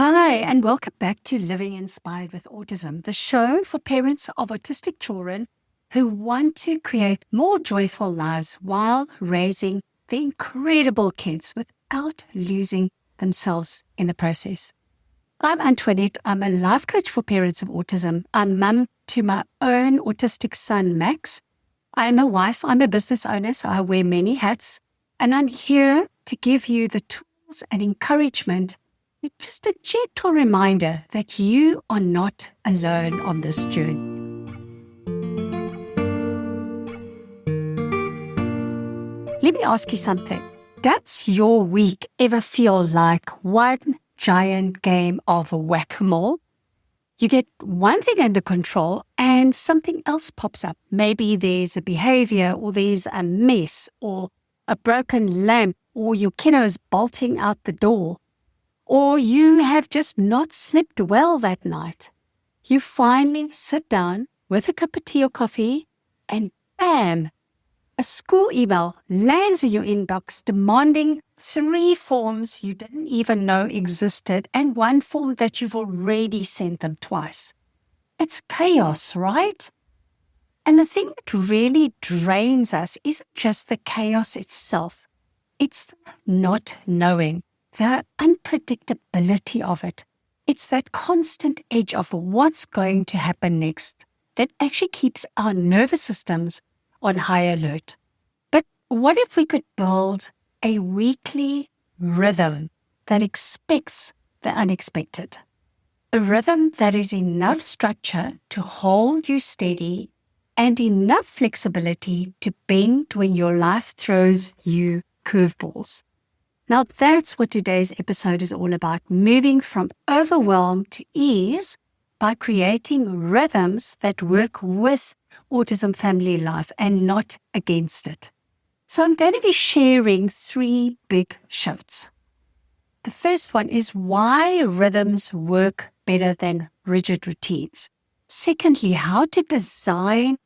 Hi, and welcome back to Living Inspired with Autism, the show for parents of autistic children who want to create more joyful lives while raising the incredible kids without losing themselves in the process. I'm Antoinette. I'm a life coach for parents of autism. I'm mum to my own autistic son, Max. I'm a wife. I'm a business owner, so I wear many hats. And I'm here to give you the tools and encouragement, just a gentle reminder that you are not alone on this journey. Let me ask you something. Does your week ever feel like one giant game of whack-a-mole? You get one thing under control and something else pops up. Maybe there's a behavior, or there's a mess, or a broken lamp, or your kiddo's bolting out the door, or you have just not slept well that night. You finally sit down with a cup of tea or coffee, and bam! A school email lands in your inbox demanding 3 forms you didn't even know existed and 1 form that you've already sent them twice. It's chaos, right? And the thing that really drains us isn't just the chaos itself. It's the not knowing, the unpredictability of it. It's that constant edge of what's going to happen next that actually keeps our nervous systems on high alert. But what if we could build a weekly rhythm that expects the unexpected? A rhythm that is enough structure to hold you steady and enough flexibility to bend when your life throws you curveballs. Now that's what today's episode is all about, moving from overwhelm to ease by creating rhythms that work with autism family life and not against it. So I'm going to be sharing 3 big shifts. The first one is why rhythms work better than rigid routines. Secondly, how to design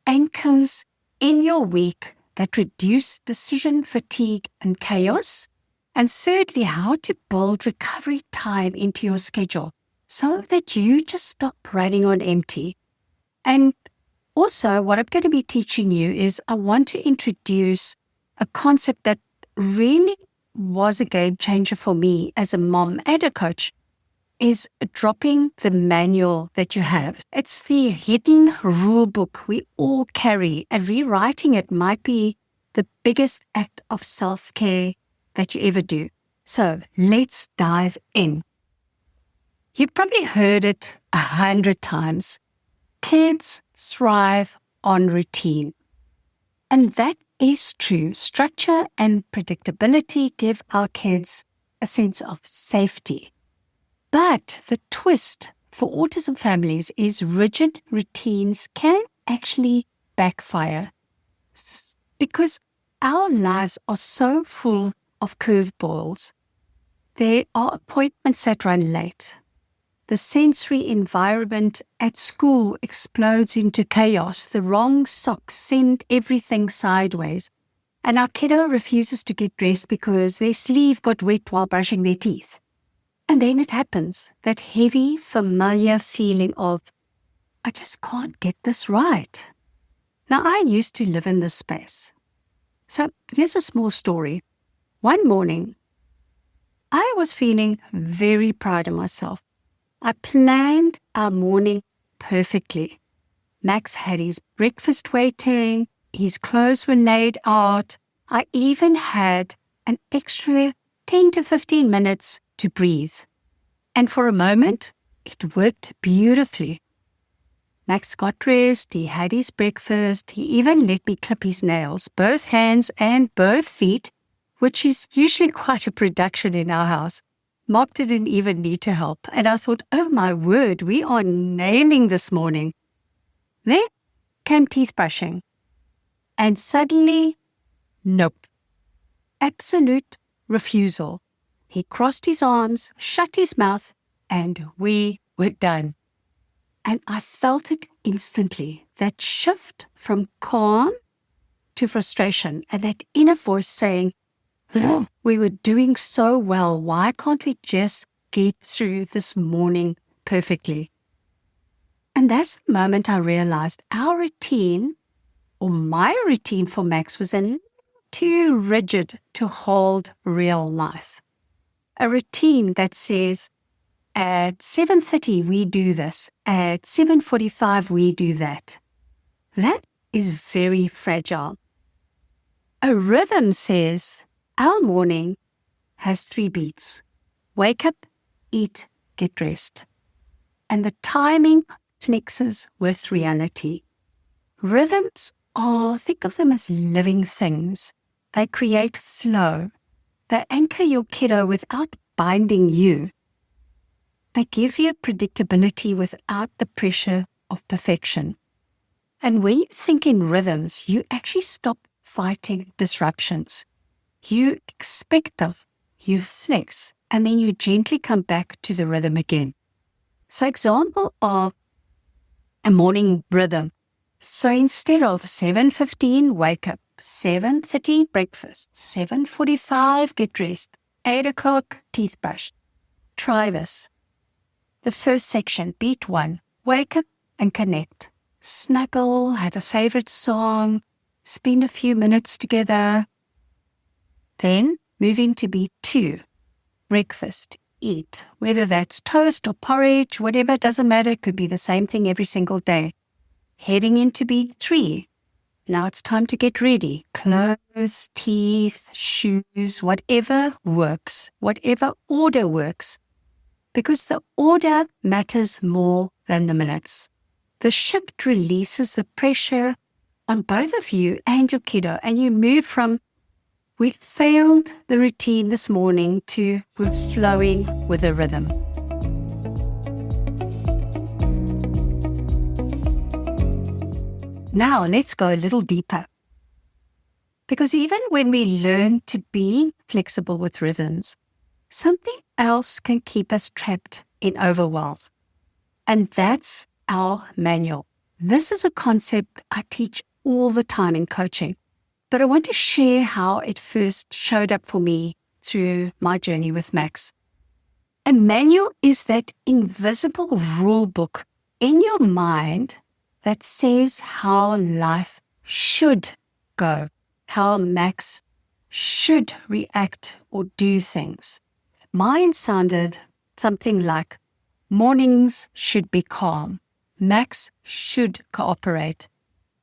anchors in your week that reduce decision fatigue and chaos. And thirdly, how to build recovery time into your schedule so that you just stop running on empty. And also, what I'm going to be teaching you is I want to introduce a concept that really was a game changer for me as a mom and a coach, is dropping the manual that you have. It's the hidden rule book we all carry, and rewriting it might be the biggest act of self-care that you ever do. So let's dive in. You've probably heard it 100 times. Kids thrive on routine. And that is true. Structure and predictability give our kids a sense of safety. But the twist for autism families is rigid routines can actually backfire because our lives are so full of curveballs. There are appointments that run late. The sensory environment at school explodes into chaos. The wrong socks send everything sideways. And our kiddo refuses to get dressed because their sleeve got wet while brushing their teeth. And then it happens, that heavy, familiar feeling of, I just can't get this right. Now, I used to live in this space. So here's a small story. One morning, I was feeling very proud of myself. I planned our morning perfectly. Max had his breakfast waiting, his clothes were laid out. I even had an extra 10 to 15 minutes to breathe. And for a moment, it worked beautifully. Max got dressed, he had his breakfast, he even let me clip his nails, both hands and both feet, which is usually quite a production in our house. Mark didn't even need to help. And I thought, oh my word, we are nailing this morning. Then came teeth brushing. And suddenly, nope. Absolute refusal. He crossed his arms, shut his mouth, and we were done. And I felt it instantly, that shift from calm to frustration, and that inner voice saying, we were doing so well. Why can't we just get through this morning perfectly. And that's the moment I realized our routine, or my routine for Max, was too rigid to hold real life. A routine that says, at 7:30 we do this, at 7:45 we do that. That is very fragile. A rhythm says, our morning has 3 beats. Wake up, eat, get dressed. And the timing flexes with reality. Rhythms think of them as living things. They create flow. They anchor your kiddo without binding you. They give you predictability without the pressure of perfection. And when you think in rhythms, you actually stop fighting disruptions. You expect them, you flex, and then you gently come back to the rhythm again. So example of a morning rhythm. So instead of 7:15, wake up, 7:30, breakfast, 7:45, get dressed, 8 o'clock, teeth brushed. Try this. The first section, beat 1, wake up and connect. Snuggle, have a favorite song, spend a few minutes together. Then moving to beat 2, breakfast, eat. Whether that's toast or porridge, whatever, doesn't matter. It could be the same thing every single day. Heading into beat 3. Now it's time to get ready. Clothes, teeth, shoes, whatever works, whatever order works. Because the order matters more than the minutes. The shift releases the pressure on both of you and your kiddo, and you move from, we failed the routine this morning, to we're flowing with the rhythm. Now let's go a little deeper. Because even when we learn to be flexible with rhythms, something else can keep us trapped in overwhelm. And that's our manual. This is a concept I teach all the time in coaching, but I want to share how it first showed up for me through my journey with Max. A manual is that invisible rule book in your mind that says how life should go, how Max should react or do things. Mine sounded something like, mornings should be calm. Max should cooperate.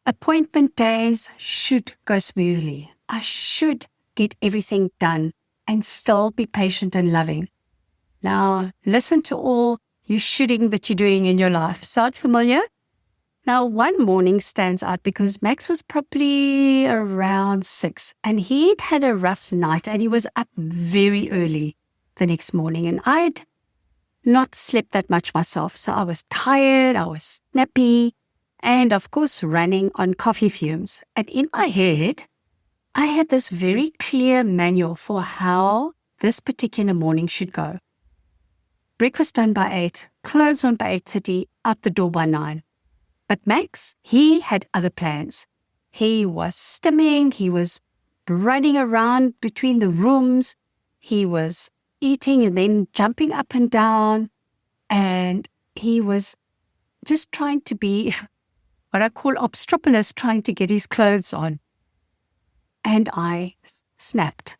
Appointment days should go smoothly. I should get everything done and still be patient and loving. Now, listen to all you shoulding that you're doing in your life. Sound familiar? Now, one morning stands out because Max was probably around 6 and he'd had a rough night and he was up very early the next morning, and I'd not slept that much myself. So I was tired, I was snappy, and of course running on coffee fumes. And in my head, I had this very clear manual for how this particular morning should go. Breakfast done by 8, clothes on by 8:30, out the door by 9. But Max, he had other plans. He was stimming, he was running around between the rooms, he was eating and then jumping up and down, and he was just trying to be what I call obstropolous, trying to get his clothes on. And I snapped.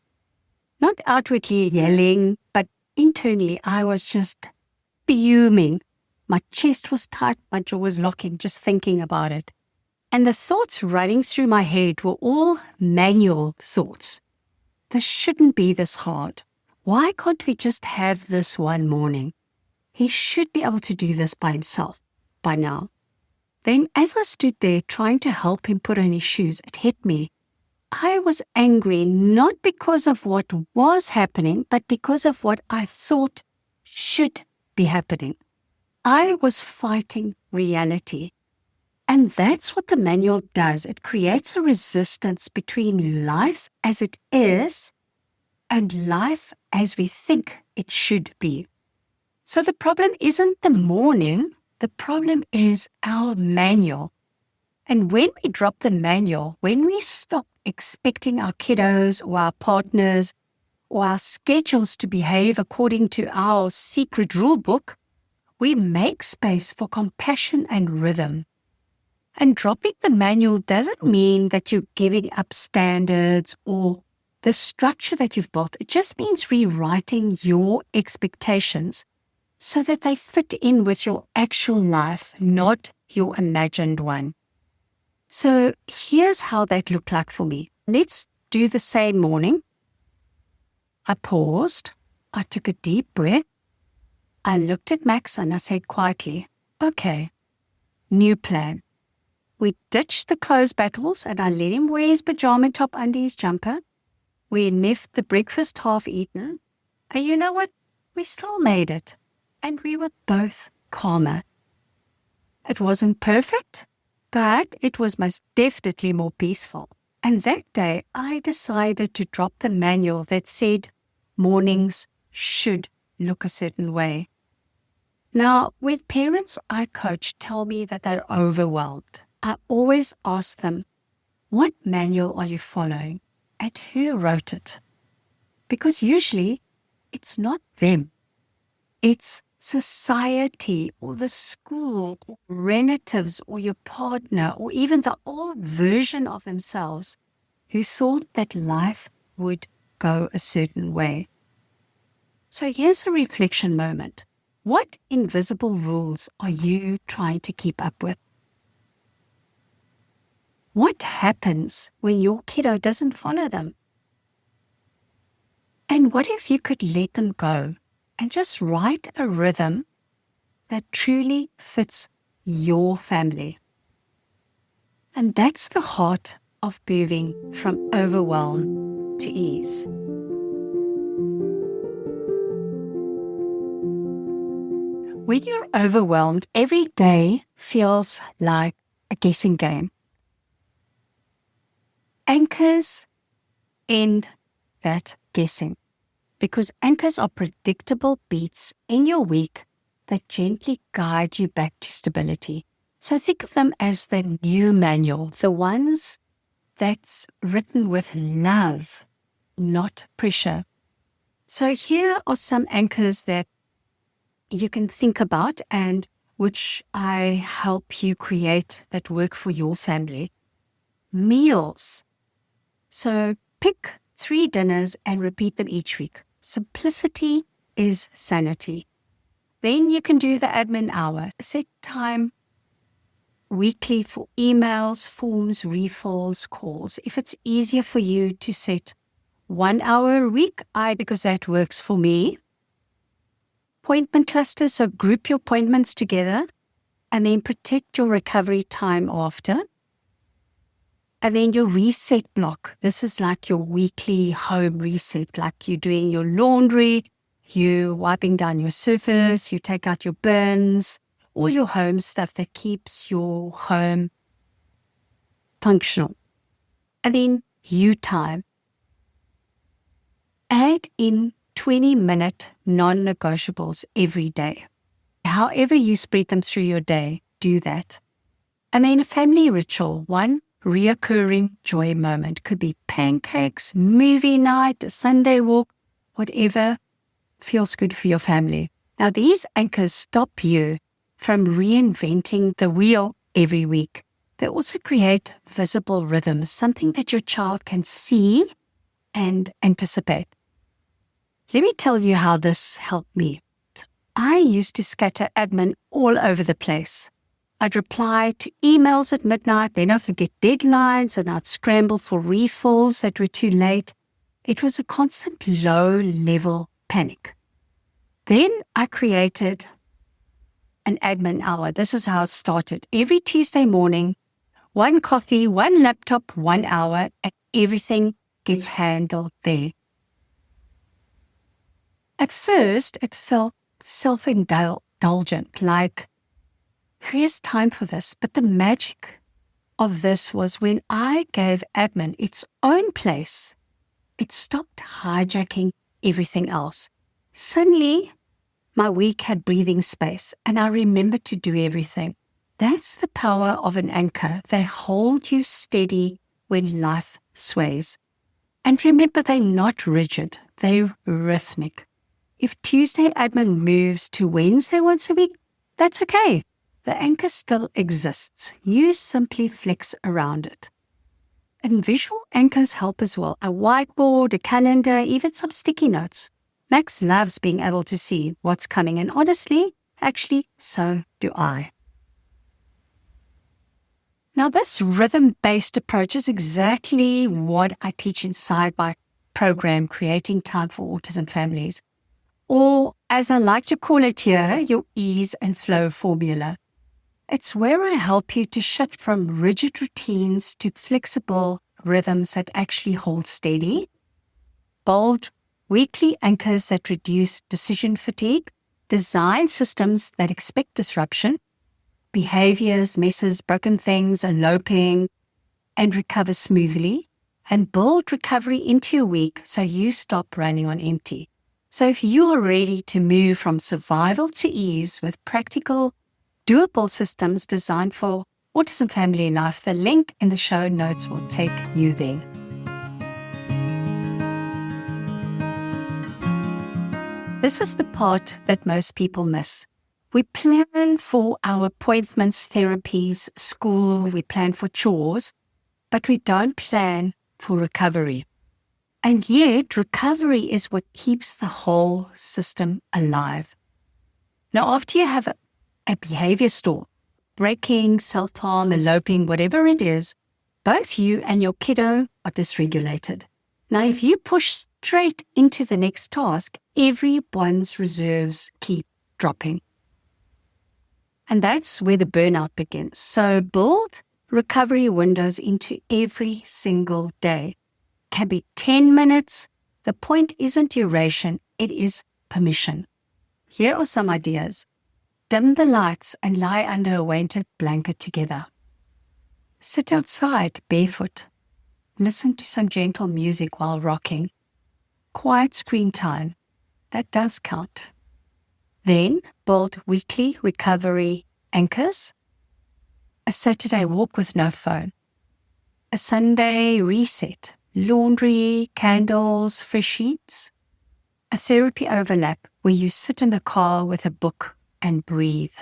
Not outwardly yelling, but internally I was just fuming. My chest was tight, my jaw was locking, just thinking about it. And the thoughts running through my head were all manual thoughts. This shouldn't be this hard. Why can't we just have this one morning? He should be able to do this by himself by now. Then as I stood there trying to help him put on his shoes, it hit me. I was angry not because of what was happening, but because of what I thought should be happening. I was fighting reality. And that's what the manual does. It creates a resistance between life as it is and life as we think it should be. So the problem isn't the morning, the problem is our manual. And when we drop the manual, when we stop expecting our kiddos or our partners or our schedules to behave according to our secret rule book, we make space for compassion and rhythm. And dropping the manual doesn't mean that you're giving up standards or the structure that you've built. It just means rewriting your expectations so that they fit in with your actual life, not your imagined one. So here's how that looked like for me. Let's do the same morning. I paused. I took a deep breath. I looked at Max and I said quietly, okay, new plan. We ditched the clothes battles and I let him wear his pajama top under his jumper. We left the breakfast half eaten. And you know what? We still made it. And we were both calmer. It wasn't perfect, but it was most definitely more peaceful. And that day, I decided to drop the manual that said mornings should look a certain way. Now, when parents I coach tell me that they're overwhelmed, I always ask them, what manual are you following and who wrote it? Because usually it's not them. It's society or the school or relatives or your partner or even the old version of themselves who thought that life would go a certain way. So here's a reflection moment. What invisible rules are you trying to keep up with? What happens when your kiddo doesn't follow them? And what if you could let them go and just write a rhythm that truly fits your family? And that's the heart of moving from overwhelm to ease. When you're overwhelmed, every day feels like a guessing game. Anchors end that guessing because anchors are predictable beats in your week that gently guide you back to stability. So think of them as the new manual, the ones that's written with love, not pressure. So here are some anchors that you can think about and which I help you create that work for your family. Meals. So pick 3 dinners and repeat them each week. Simplicity is sanity. Then you can do the admin hour. Set time weekly for emails, forms, refills, calls. If it's easier for you to set 1 hour a week, because that works for me. Appointment clusters, so group your appointments together and then protect your recovery time after. And then your reset block. This is like your weekly home reset, like you're doing your laundry, you wiping down your surface, you take out your bins, all your home stuff that keeps your home functional. And then you time. Add in 20-minute non-negotiables every day. However you spread them through your day, do that. And then a family ritual, one reoccurring joy moment. Could be pancakes, movie night, a Sunday walk, whatever feels good for your family. Now, these anchors stop you from reinventing the wheel every week. They also create visible rhythms, something that your child can see and anticipate. Let me tell you how this helped me. I used to scatter admin all over the place. I'd reply to emails at midnight, then I'd forget deadlines, and I'd scramble for refills that were too late. It was a constant low-level panic. Then I created an admin hour. This is how it started. Every Tuesday morning, 1 coffee, 1 laptop, 1 hour, and everything gets handled there. At first, it felt self-indulgent, like, here's time for this. But the magic of this was when I gave admin its own place, it stopped hijacking everything else. Suddenly, my week had breathing space, and I remembered to do everything. That's the power of an anchor. They hold you steady when life sways. And remember, they're not rigid. they're rhythmic. If Tuesday admin moves to Wednesday once a week, that's okay. The anchor still exists. You simply flex around it. And visual anchors help as well. A whiteboard, a calendar, even some sticky notes. Max loves being able to see what's coming, and honestly, actually, so do I. Now, this rhythm-based approach is exactly what I teach inside my program, Creating Time for Autism Families, or as I like to call it here, your ease and flow formula. It's where I help you to shift from rigid routines to flexible rhythms that actually hold steady, bold weekly anchors that reduce decision fatigue, design systems that expect disruption, behaviors, messes, broken things, eloping, and recover smoothly, and build recovery into your week so you stop running on empty. So if you are ready to move from survival to ease with practical, doable systems designed for autism family life, the link in the show notes will take you there. This is the part that most people miss. We plan for our appointments, therapies, school, we plan for chores, but we don't plan for recovery. And yet, recovery is what keeps the whole system alive. Now, after you have a behavior storm, breaking, self-harm, eloping, whatever it is, both you and your kiddo are dysregulated. Now, if you push straight into the next task, everyone's reserves keep dropping. And that's where the burnout begins. So build recovery windows into every single day. Can be 10 minutes. The point isn't duration, it is permission. Here are some ideas. Dim the lights and lie under a weighted blanket together. Sit outside barefoot. Listen to some gentle music while rocking. Quiet screen time. That does count. Then build weekly recovery anchors. A Saturday walk with no phone. A Sunday reset. Laundry, candles, fresh sheets. A therapy overlap where you sit in the car with a book and breathe.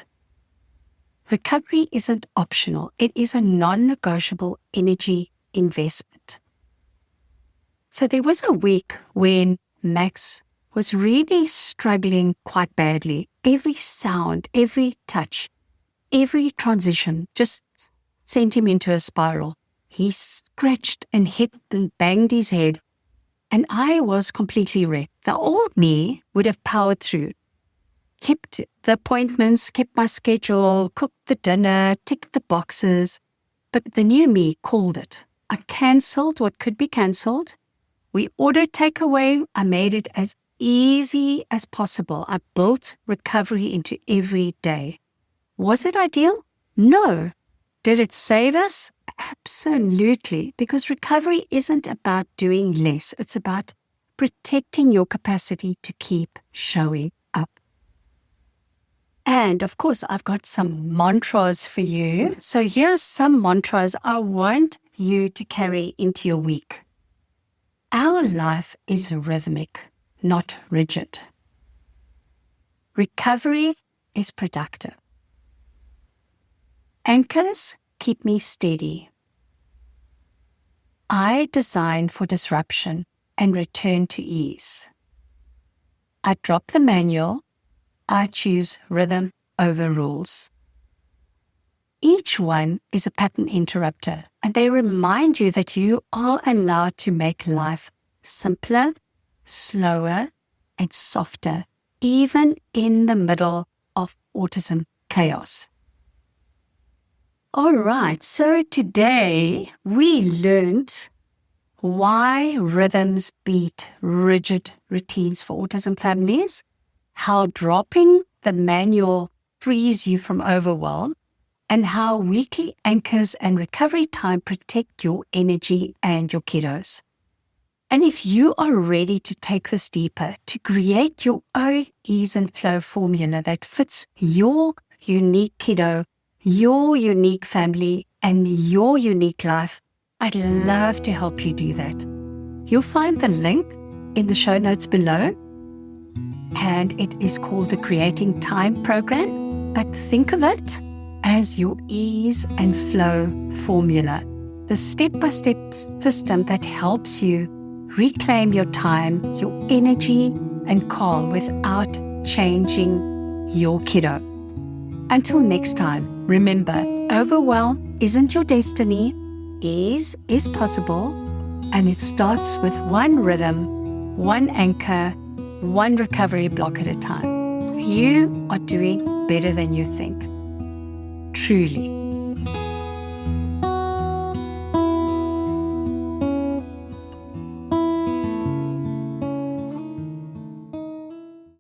Recovery isn't optional. It is a non-negotiable energy investment. So there was a week when Max was really struggling quite badly. Every sound, every touch, every transition just sent him into a spiral. He scratched and hit and banged his head, and I was completely wrecked. The old me would have powered through, kept the appointments, kept my schedule, cooked the dinner, ticked the boxes, but the new me called it. I cancelled what could be cancelled. We ordered takeaway. I made it as easy as possible. I built recovery into every day. Was it ideal? No. Did it save us? Absolutely. Because recovery isn't about doing less. It's about protecting your capacity to keep showing up. And of course, I've got some mantras for you. So here's some mantras I want you to carry into your week. Our life is rhythmic, not rigid. Recovery is productive. Anchors keep me steady. I design for disruption and return to ease. I drop the manual. I choose rhythm over rules. Each one is a pattern interrupter, and they remind you that you are allowed to make life simpler, slower, and softer, even in the middle of autism chaos. All right, so today we learned why rhythms beat rigid routines for autism families, how dropping the manual frees you from overwhelm, and how weekly anchors and recovery time protect your energy and your kiddos. And if you are ready to take this deeper, to create your own ease and flow formula that fits your unique kiddo, your unique family, and your unique life, I'd love to help you do that. You'll find the link in the show notes below. And it is called the Creating Time Program. But think of it as your ease and flow formula, the step-by-step system that helps you reclaim your time, your energy, and calm without changing your kiddo. Until next time, remember, overwhelm isn't your destiny. Ease is possible, and it starts with one rhythm, one anchor, one recovery block at a time. You are doing better than you think. Truly.